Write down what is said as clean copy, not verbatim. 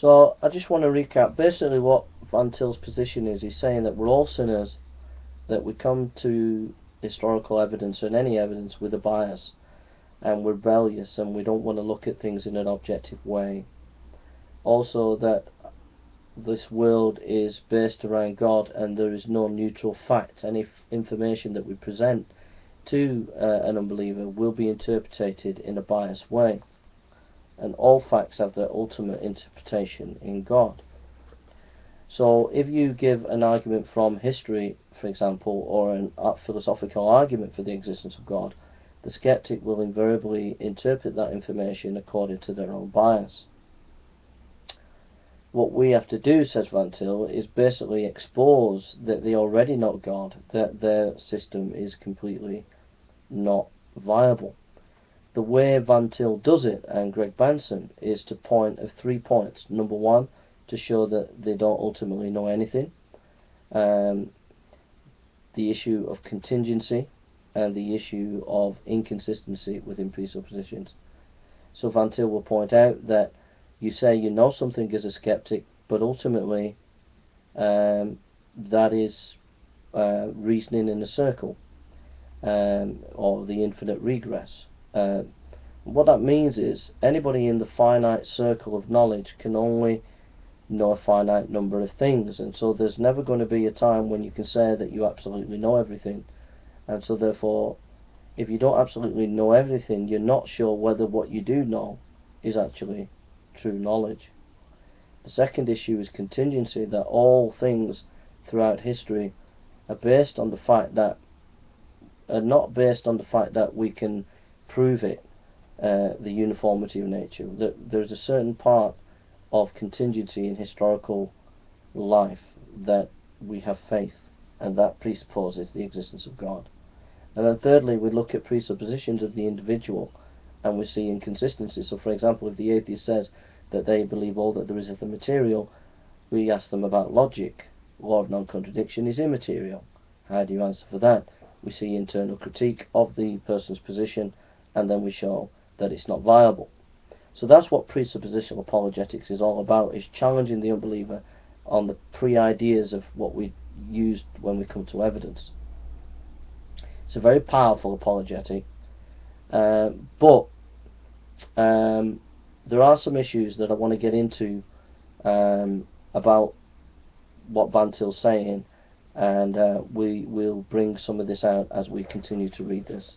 So I just want to recap. Basically what Van Til's position is, he's saying that we're all sinners, that we come to historical evidence and any evidence with a bias, and we're rebellious, and we don't want to look at things in an objective way. Also that this world is based around God, and there is no neutral fact. Any information that we present to an unbeliever will be interpreted in a biased way, and all facts have their ultimate interpretation in God. So if you give an argument from history, for example, or a philosophical argument for the existence of God, the skeptic will invariably interpret that information according to their own bias. What we have to do, says Van Til, is basically expose that they already know God, that their system is completely not viable. The way Van Til does it, and Greg Benson, is to point at 3 points. Number one, to show that they don't ultimately know anything. The issue of contingency, and the issue of inconsistency within presuppositions. So Van Til will point out that you say you know something as a skeptic, but ultimately that is reasoning in a circle, or the infinite regress. What that means is anybody in the finite circle of knowledge can only know a finite number of things, and so there's never going to be a time when you can say that you absolutely know everything. And so therefore, if you don't absolutely know everything, you're not sure whether what you do know is actually true knowledge. The second issue is contingency, that all things throughout history are based on the fact that not based on the fact that we can prove it, the uniformity of nature. That there's a certain part of contingency in historical life that we have faith, and that presupposes the existence of God. And then thirdly, we look at presuppositions of the individual, and we see inconsistencies. So for example, if the atheist says that they believe all that there is the material, we ask them about logic. Law of non-contradiction is immaterial. How do you answer for that? We see internal critique of the person's position, and then we show that it's not viable. So that's what presuppositional apologetics is all about, is challenging the unbeliever on the pre-ideas of what we used when we come to evidence. It's a very powerful apologetic, but there are some issues that I want to get into about what Van Til's saying, and we will bring some of this out as we continue to read this.